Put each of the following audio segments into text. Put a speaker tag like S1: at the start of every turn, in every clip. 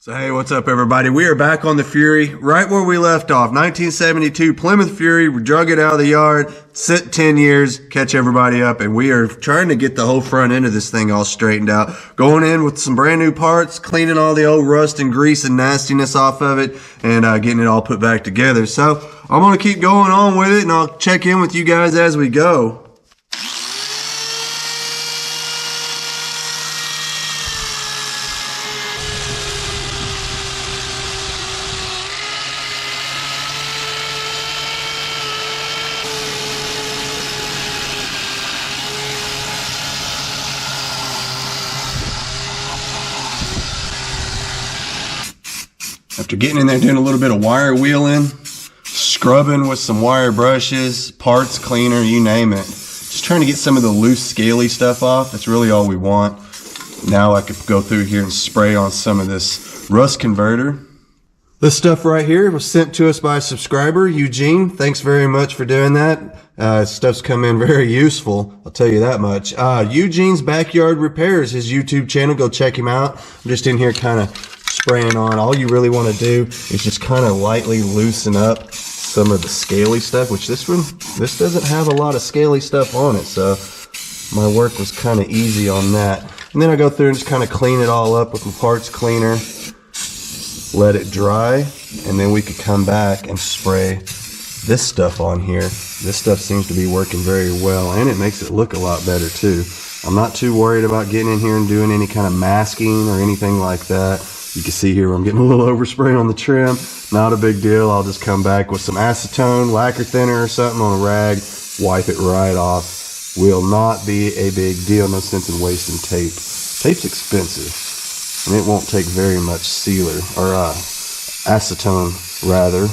S1: So hey, what's up everybody? We are back on the Fury, right where we left off. 1972 Plymouth Fury, we drug it out of the yard, sit 10 years, catch everybody up, and we are trying to get the whole front end of this thing all straightened out. Going in with some brand new parts, cleaning all the old rust and grease and nastiness off of it, and getting it all put back together. So I'm going to keep going on with it, and I'll check in with you guys as we go. After getting in there, doing a little bit of wire wheeling, scrubbing with some wire brushes, parts cleaner, you name it. Just trying to get some of the loose, scaly stuff off. That's really all we want. Now I could go through here and spray on some of this rust converter. This stuff right here was sent to us by a subscriber, Eugene. Thanks very much for doing that. Stuff's come in very useful, I'll tell you that much. Eugene's Backyard Repairs, his YouTube channel. Go check him out. I'm just in here kind of spraying on. All you really want to do is just kind of lightly loosen up some of the scaly stuff, which this doesn't have a lot of scaly stuff on it, so my work was kind of easy on that. And then I go through and just kind of clean it all up with my parts cleaner, let it dry, and then we could come back and spray this stuff on here. This stuff seems to be working very well, and it makes it look a lot better too. I'm not too worried about getting in here and doing any kind of masking or anything like that. You can see here I'm getting a little overspray on the trim. Not a big deal. I'll just come back with some acetone, lacquer thinner or something on a rag, wipe it right off. Will not be a big deal. No sense in wasting tape. Tape's expensive, and it won't take very much sealer, or acetone rather,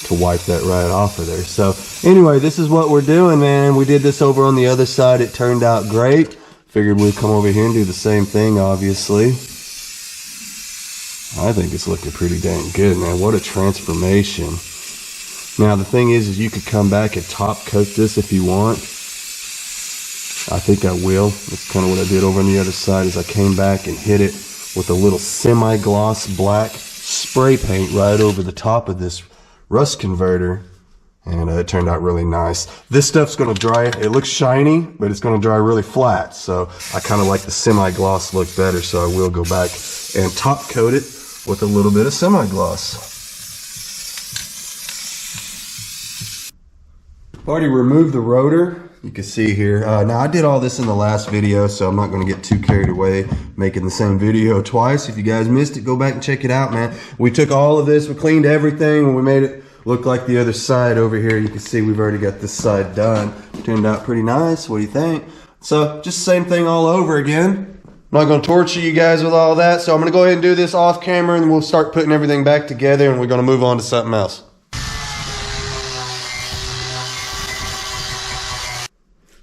S1: to wipe that right off of there. So anyway, this is what we're doing, man. We did this over on the other side. It turned out great. Figured we'd come over here and do the same thing, obviously. I think it's looking pretty dang good, man. What a transformation. Now, the thing is you could come back and top coat this if you want. I think I will. That's kind of what I did over on the other side, is I came back and hit it with a little semi-gloss black spray paint right over the top of this rust converter. And it turned out really nice. This stuff's going to dry. It looks shiny, but it's going to dry really flat. So I kind of like the semi-gloss look better, so I will go back and top coat it with a little bit of semi-gloss. I've already removed the rotor. You can see here. Now I did all this in the last video, so I'm not going to get too carried away making the same video twice. If you guys missed it, go back and check it out, man. We took all of this, we cleaned everything, and we made it look like the other side over here. You can see we've already got this side done. Turned out pretty nice. What do you think? So just the same thing all over again. I'm not going to torture you guys with all that, so I'm going to go ahead and do this off camera, and we'll start putting everything back together, and we're going to move on to something else.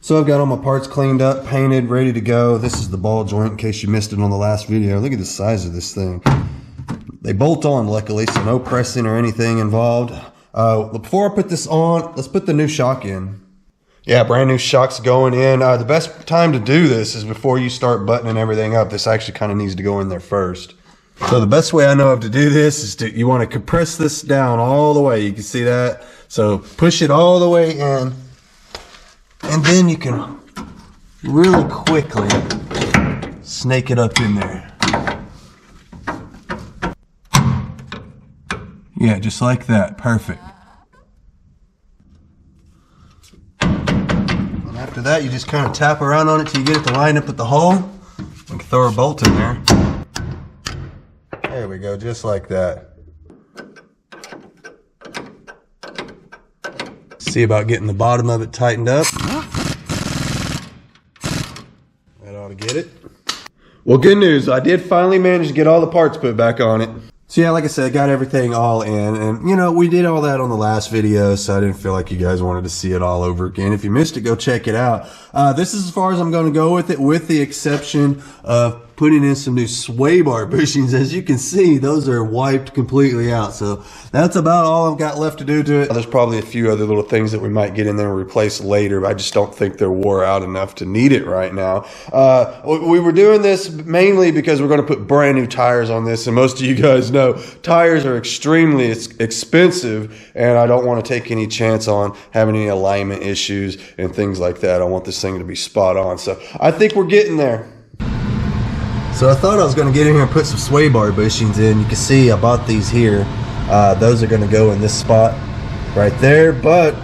S1: So I've got all my parts cleaned up, painted, ready to go. This is the ball joint in case you missed it on the last video. Look at the size of this thing. They bolt on, luckily, so no pressing or anything involved. Before I put this on, let's put the new shock in. Yeah, brand new shocks going in. The best time to do this is before you start buttoning everything up. This actually kind of needs to go in there first. So the best way I know of to do this is you want to compress this down all the way. You can see that. So push it all the way in, and then you can really quickly snake it up in there. Yeah, just like that. Perfect. And after that, you just kind of tap around on it till you get it to line up with the hole. You can throw a bolt in there. There we go, just like that. See about getting the bottom of it tightened up. That ought to get it. Well, good news. I did finally manage to get all the parts put back on it. So yeah, like I said, I got everything all in, and you know, we did all that on the last video, so I didn't feel like you guys wanted to see it all over again. If you missed it, go check it out. This is as far as I'm going to go with it, with the exception of putting in some new sway bar bushings. As you can see, those are wiped completely out. So that's about all I've got left to do to it. There's probably a few other little things that we might get in there and replace later, but I just don't think they're wore out enough to need it right now. We were doing this mainly because we're going to put brand new tires on this, and most of you guys know tires are extremely expensive, and I don't want to take any chance on having any alignment issues and things like that. I want this thing to be spot on. So I think we're getting there. So I thought I was going to get in here and put some sway bar bushings in. You can see I bought these here. Those are going to go in this spot right there, but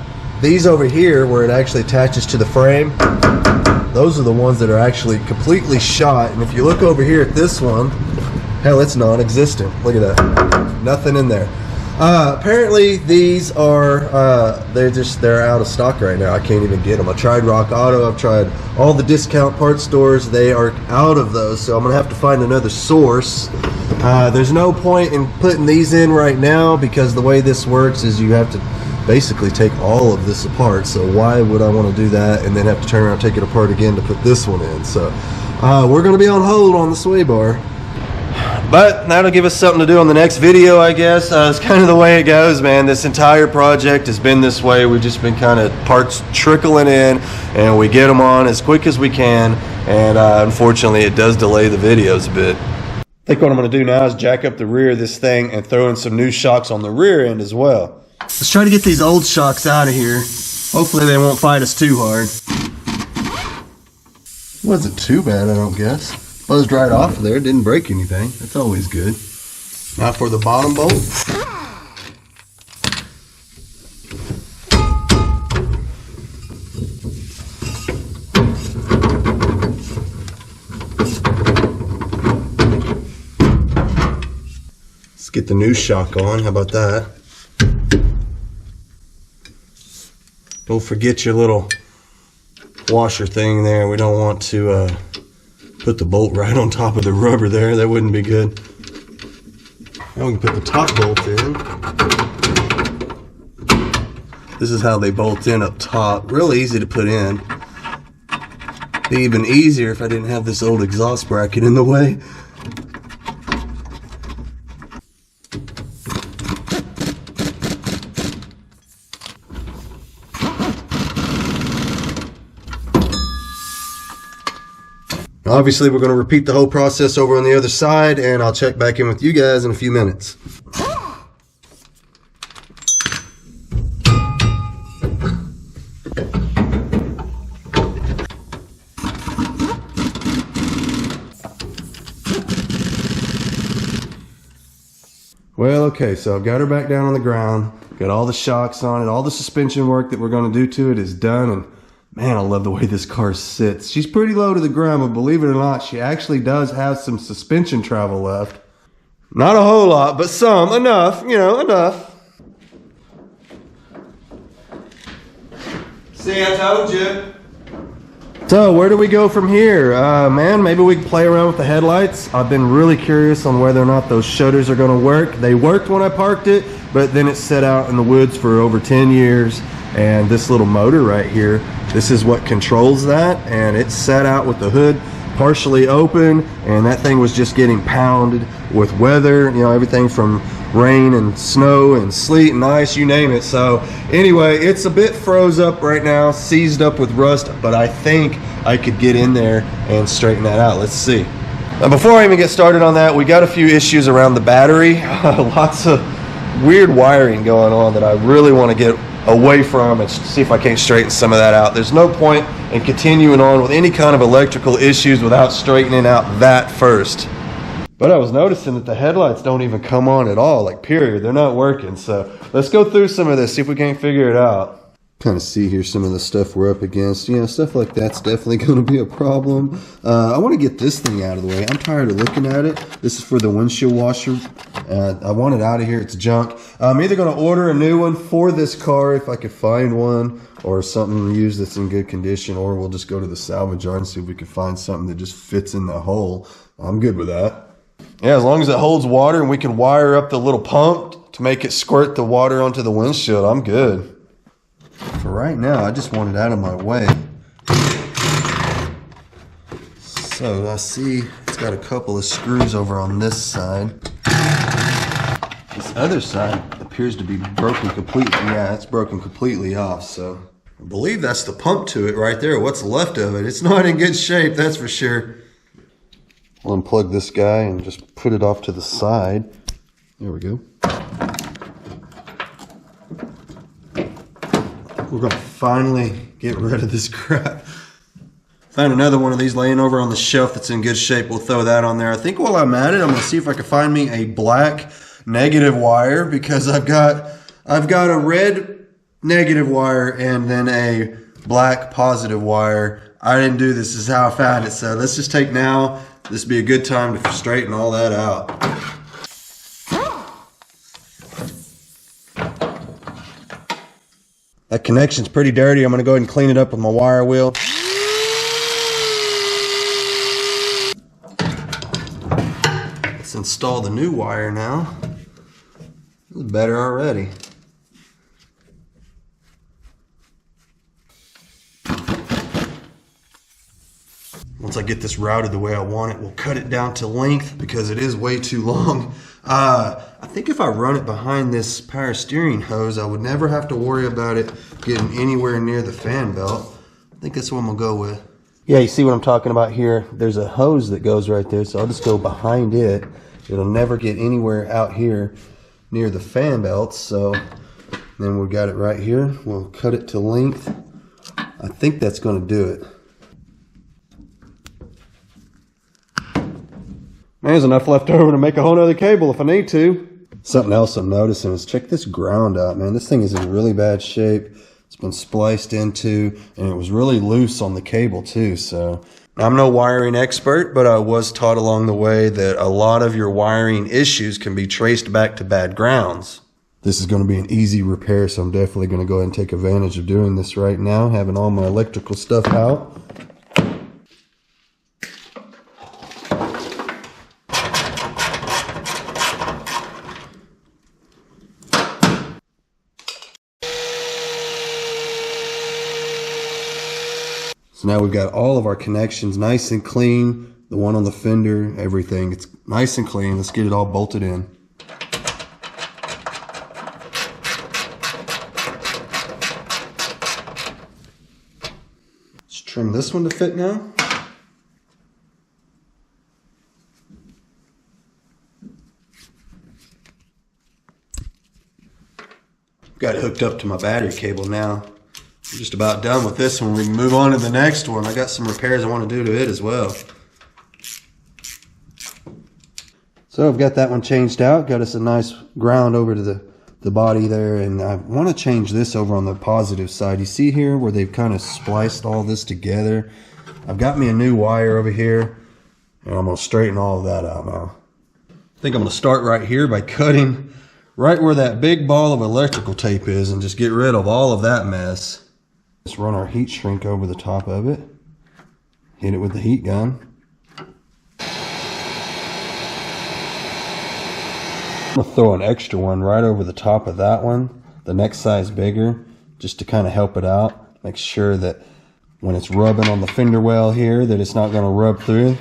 S1: these over here where it actually attaches to the frame, those are the ones that are actually completely shot. And if you look over here at this one, hell, it's non-existent. Look at that, nothing in there. Apparently these are they're out of stock right now. I can't even get them. I tried Rock Auto, I've tried all the discount parts stores, they are out of those, so I'm gonna have to find another source. There's no point in putting these in right now because the way this works is you have to basically take all of this apart, so why would I want to do that and then have to turn around and take it apart again to put this one in? So we're gonna be on hold on the sway bar. But that'll give us something to do on the next video, I guess. It's kind of the way it goes, man. This entire project has been this way. We've just been kind of parts trickling in, and we get them on as quick as we can. And unfortunately, it does delay the videos a bit. I think what I'm going to do now is jack up the rear of this thing and throw in some new shocks on the rear end as well. Let's try to get these old shocks out of here. Hopefully they won't fight us too hard. Wasn't too bad, I don't guess. Buzzed right off of there, didn't break anything. That's always good. Now for the bottom bolt. Let's get the new shock on. How about that? Don't forget your little washer thing there. We don't want to put the bolt right on top of the rubber there. That wouldn't be good. Now we can put the top bolt in. This is how they bolt in up top. Really easy to put in. Be even easier if I didn't have this old exhaust bracket in the way. Obviously, we're going to repeat the whole process over on the other side, and I'll check back in with you guys in a few minutes. Well, okay, so I've got her back down on the ground, got all the shocks on it, all the suspension work that we're going to do to it is done, and man, I love the way this car sits. She's pretty low to the ground, but believe it or not, she actually does have some suspension travel left. Not a whole lot, but some. Enough, you know, enough. See, I told you. So, where do we go from here? Man, maybe we can play around with the headlights. I've been really curious on whether or not those shutters are going to work. They worked when I parked it, but then it sat out in the woods for over 10 years. And this little motor right here, this is what controls that, and it sat out with the hood partially open, and that thing was just getting pounded with weather, you know, everything from rain and snow and sleet and ice, you name it. So anyway, it's a bit froze up right now, seized up with rust, but I think I could get in there and straighten that out. Let's see. Now, before I even get started on that, we got a few issues around the battery. Lots of weird wiring going on that I really want to get away from and see if I can't straighten some of that out. There's no point in continuing on with any kind of electrical issues without straightening out that first. But I was noticing that the headlights don't even come on at all, like period. They're not working. So let's go through some of this, see if we can't figure it out. Kind of see here some of the stuff we're up against. You know, stuff like that's definitely going to be a problem. I want to get this thing out of the way. I'm tired of looking at it. This is for the windshield washer. I want it out of here. It's junk. I'm either going to order a new one for this car if I could find one, or something used that's in good condition, or we'll just go to the salvage yard and see if we can find something that just fits in the hole. I'm good with that. Yeah, as long as it holds water and we can wire up the little pump to make it squirt the water onto the windshield, I'm good. For right now, I just want it out of my way. So I see it's it's got a couple of screws over on this side. This other side appears to be broken completely. Yeah, it's broken completely off, so I believe that's the pump to it right there. What's left of it. It's not in good shape, that's for sure. I'll unplug this guy and just put it off to the side. There we go. We're gonna finally get rid of this crap. Found another one of these laying over on the shelf that's in good shape. We'll throw that on there. I think while I'm at it, I'm gonna see if I can find me a black negative wire, because I've got a red negative wire and then a black positive wire. I didn't do this. This is how I found it. So let's just take now. This would be a good time to straighten all that out. That connection's pretty dirty. I'm going to go ahead and clean it up with my wire wheel. Let's install the new wire now. It's better already. Once I get this routed the way I want it, we'll cut it down to length because it is way too long. I think if I run it behind this power steering hose, I would never have to worry about it getting anywhere near the fan belt. I think that's what I'm gonna go with. Yeah, you see what I'm talking about here? There's a hose that goes right there, so I'll just go behind it. It'll never get anywhere out here near the fan belts. So then we've got it right here. We'll cut it to length. I think that's gonna do it. There's enough left over to make a whole nother cable if I need to. Something else I'm noticing is check this ground out, man. This thing is in really bad shape. It's been spliced into, and it was really loose on the cable too. So I'm no wiring expert, but I was taught along the way that a lot of your wiring issues can be traced back to bad grounds. This is going to be an easy repair, so I'm definitely going to go ahead and take advantage of doing this right now, having all my electrical stuff out. So now we've got all of our connections nice and clean. The one on the fender, everything. It's nice and clean. Let's get it all bolted in. Let's trim this one to fit now. Got it hooked up to my battery cable now. I'm just about done with this one. We can move on to the next one. I got some repairs I want to do to it as well. So I've got that one changed out. Got us a nice ground over to the body there. And I want to change this over on the positive side. You see here where they've kind of spliced all this together? I've got me a new wire over here. And I'm going to straighten all of that out now. I think I'm going to start right here by cutting right where that big ball of electrical tape is and just get rid of all of that mess. Just run our heat shrink over the top of it. Hit it with the heat gun. I'm going to throw an extra one right over the top of that one, the next size bigger, just to kind of help it out. Make sure that when it's rubbing on the fender well here, that it's not going to rub through.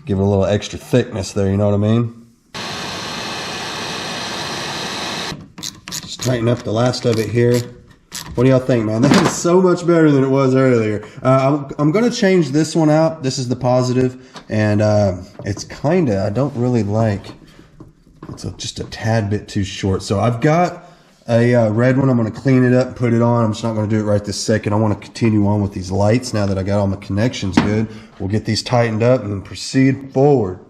S1: Give it a little extra thickness there, you know what I mean? Just tighten up the last of it here. What do y'all think, man? That is so much better than it was earlier. I'm going to change this one out. This is the positive, and it's kind of, I don't really like, it's just a tad bit too short. So I've got a red one. I'm going to clean it up and put it on. I'm just not going to do it right this second. I want to continue on with these lights now that I got all my connections good. We'll get these tightened up and then proceed forward.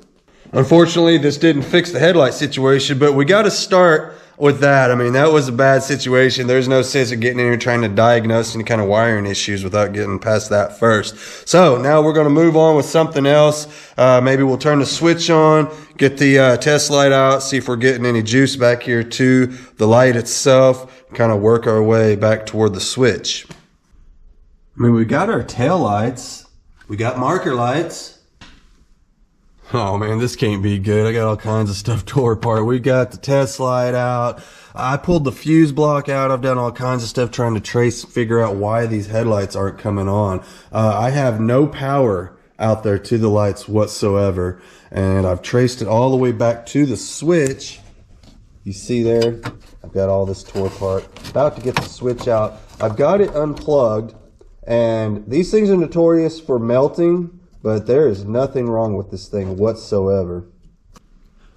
S1: Unfortunately, this didn't fix the headlight situation, but we got to start with that. I mean, that was a bad situation. There's no sense of getting in here trying to diagnose any kind of wiring issues without getting past that first. So now we're going to move on with something else. Maybe we'll turn the switch on, get the test light out, see if we're getting any juice back here to the light itself, kind of work our way back toward the switch. I mean, we got our tail lights. We got marker lights. Oh man, this can't be good. I got all kinds of stuff tore apart. We got the test light out. I pulled the fuse block out. I've done all kinds of stuff trying to figure out why these headlights aren't coming on. I have no power out there to the lights whatsoever. And I've traced it all the way back to the switch. You see there, I've got all this tore apart. About to get the switch out. I've got it unplugged, and these things are notorious for melting, but there is nothing wrong with this thing whatsoever.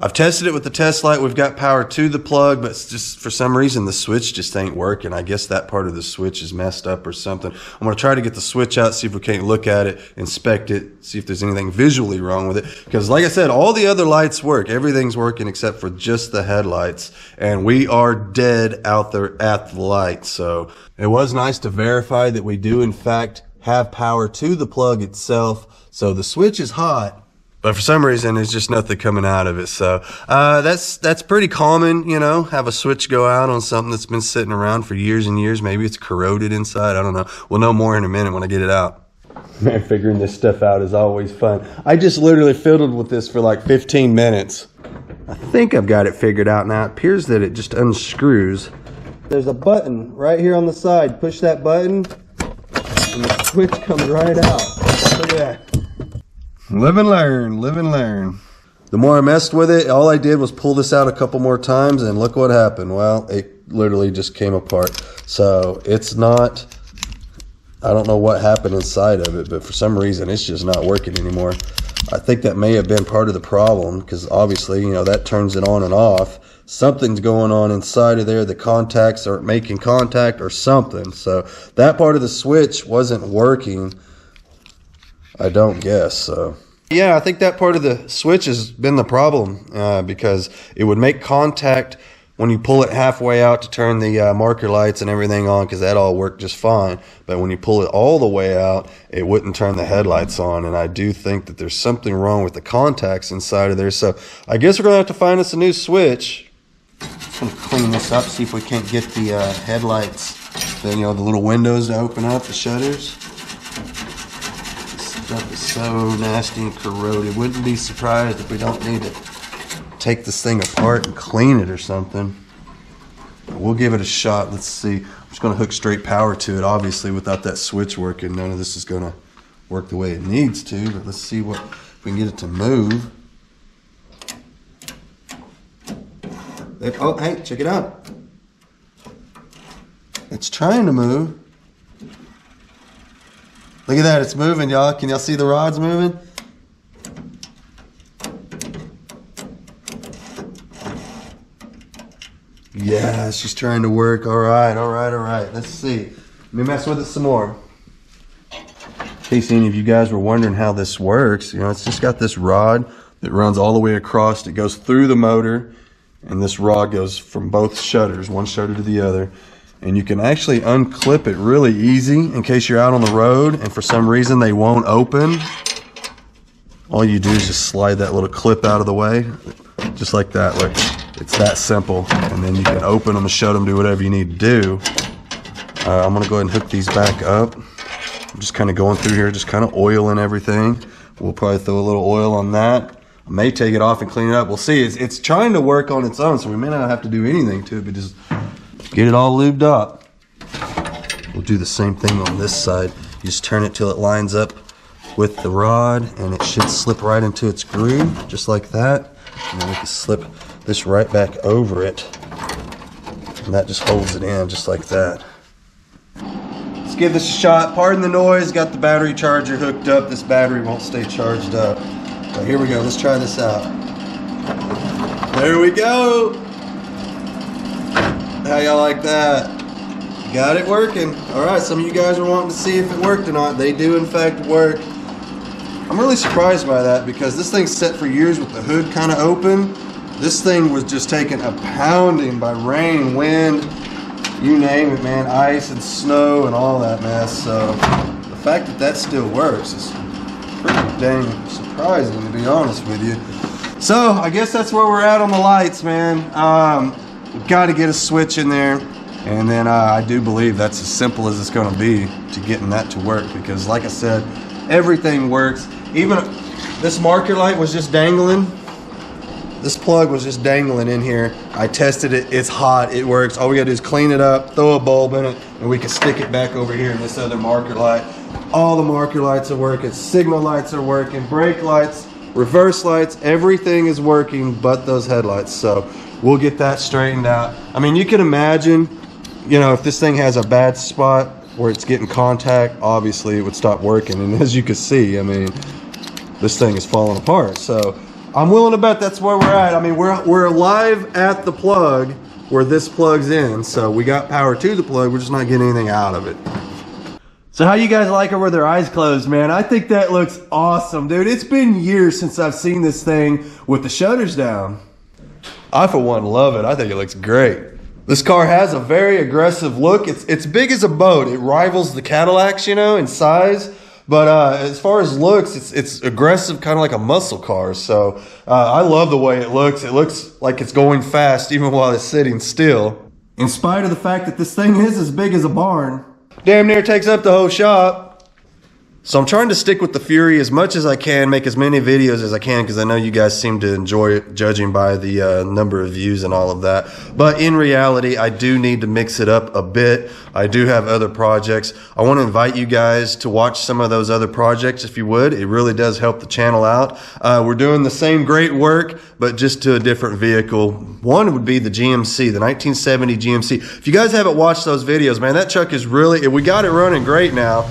S1: I've tested it with the test light. We've got power to the plug, but it's just for some reason the switch just ain't working. I guess that part of the switch is messed up or something. I'm going to try to get the switch out, see if we can't look at it, inspect it, see if there's anything visually wrong with it. Because like I said, all the other lights work. Everything's working except for just the headlights. And we are dead out there at the light. So it was nice to verify that we do in fact have power to the plug itself. So the switch is hot. But for some reason, there's just nothing coming out of it. So that's pretty common, you know, have a switch go out on something that's been sitting around for years and years. Maybe it's corroded inside. I don't know. We'll know more in a minute when I get it out. Man, figuring this stuff out is always fun. I just literally fiddled with this for like 15 minutes. I think I've got it figured out now. It appears that it just unscrews. There's a button right here on the side. Push that button, and the switch comes right out. Look at that. Live and learn, live and learn. The more I messed with it, all I did was pull this out a couple more times, and look what happened. Well, it literally just came apart. So it's not, I don't know what happened inside of it, but for some reason it's just not working anymore. I think that may have been part of the problem, because obviously, you know, that turns it on and off. Something's going on inside of there. The contacts aren't making contact or something. So that part of the switch wasn't working. I don't guess so. Yeah, I think that part of the switch has been the problem because it would make contact when you pull it halfway out to turn the marker lights and everything on, because that all worked just fine. But when you pull it all the way out, it wouldn't turn the headlights on. And I do think that there's something wrong with the contacts inside of there. So I guess we're going to have to find us a new switch. Just going to clean this up, see if we can't get the headlights, the little windows to open up, the shutters. Stuff is so nasty and corroded. Wouldn't be surprised if we don't need to take this thing apart and clean it or something. We'll give it a shot. Let's see. I'm just going to hook straight power to it. Obviously, without that switch working, none of this is going to work the way it needs to. But let's see if we can get it to move. Oh, hey, check it out. It's trying to move. Look at that, it's moving, y'all. Can y'all see the rods moving? Yeah, it's just trying to work. All right. Let's see. Let me mess with it some more. In case any of you guys were wondering how this works, it's just got this rod that runs all the way across. It goes through the motor, and this rod goes from both shutters, one shutter to the other. And you can actually unclip it really easy in case you're out on the road and for some reason they won't open. All you do is just slide that little clip out of the way, just like that. Look, it's that simple. And then you can open them and shut them, do whatever you need to do. I'm going to go ahead and hook these back up. I'm just kind of going through here, just kind of oiling everything. We'll probably throw a little oil on that. I may take it off and clean it up. We'll see. It's trying to work on its own, so we may not have to do anything to it, but just get it all lubed up. We'll do the same thing on this side. You just turn it till it lines up with the rod, and it should slip right into its groove, just like that. And then we can slip this right back over it, and that just holds it in just like that. Let's give this a shot. Pardon the noise. Got the battery charger hooked up. This battery won't stay charged up. So here we go. Let's try this out. There we go. How y'all like that? Got it working. All right, some of you guys are wanting to see if it worked or not. They do in fact work. I'm really surprised by that because this thing's set for years with the hood kind of open. This thing was just taking a pounding by rain, wind, you name it, man, ice and snow and all that mess. So the fact that that still works is pretty dang surprising, to be honest with you. So I guess that's where we're at on the lights, man. We've got to get a switch in there, and then I do believe that's as simple as it's going to be to getting that to work, because like I said, everything works. Even this marker light was just dangling. This plug was just dangling in here. I tested it. It's hot. It works. All we got to do is clean it up, throw a bulb in it, and we can stick it back over here in this other marker light. All the marker lights are working, signal lights are working, brake lights, reverse lights, everything is working but those headlights. So we'll get that straightened out. I mean, you can imagine, you know, if this thing has a bad spot where it's getting contact, obviously it would stop working. And as you can see, I mean, this thing is falling apart. So I'm willing to bet that's where we're at. I mean, we're live at the plug where this plugs in. So we got power to the plug, we're just not getting anything out of it. So how you guys like it with their eyes closed, man? I think that looks awesome, dude. It's been years since I've seen this thing with the shutters down. I, for one, love it. I think it looks great. This car has a very aggressive look. It's big as a boat. It rivals the Cadillacs, you know, in size. But as far as looks, it's aggressive, kind of like a muscle car. So I love the way it looks. It looks like it's going fast even while it's sitting still. In spite of the fact that this thing is as big as a barn. Damn near takes up the whole shop. So I'm trying to stick with the Fury as much as I can, make as many videos as I can, because I know you guys seem to enjoy it, judging by the number of views and all of that. But in reality, I do need to mix it up a bit. I do have other projects. I want to invite you guys to watch some of those other projects if you would. It really does help the channel out. We're doing the same great work, but just to a different vehicle. One would be the GMC, the 1970 GMC. If you guys haven't watched those videos, man, that truck is really, we got it running great now.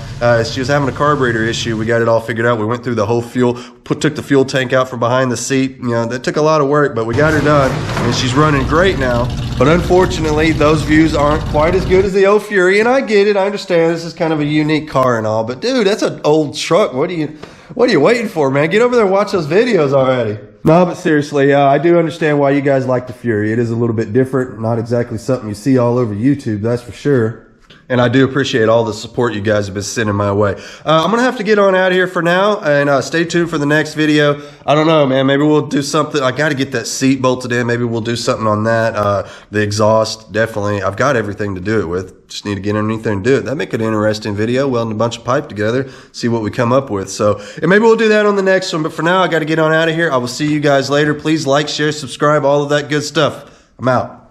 S1: She was having a carburetor issue. We got it all figured out. We went through the whole fuel, took the fuel tank out from behind the seat. You know, that took a lot of work, but we got her done, and she's running great now. But unfortunately, those views aren't quite as good as the old Fury, and I get it. I understand this is kind of a unique car and all, but dude, that's an old truck. What are you waiting for, man? Get over there and watch those videos already. No, but seriously, I do understand why you guys like the Fury. It is a little bit different, not exactly something you see all over YouTube, that's for sure. And I do appreciate all the support you guys have been sending my way. I'm going to have to get on out of here for now, and stay tuned for the next video. I don't know, man. Maybe we'll do something. I got to get that seat bolted in. Maybe we'll do something on that. The exhaust, definitely. I've got everything to do it with. Just need to get underneath there and do it. That'd make an interesting video, welding a bunch of pipe together, see what we come up with. So, and maybe we'll do that on the next one. But for now, I got to get on out of here. I will see you guys later. Please like, share, subscribe, all of that good stuff. I'm out.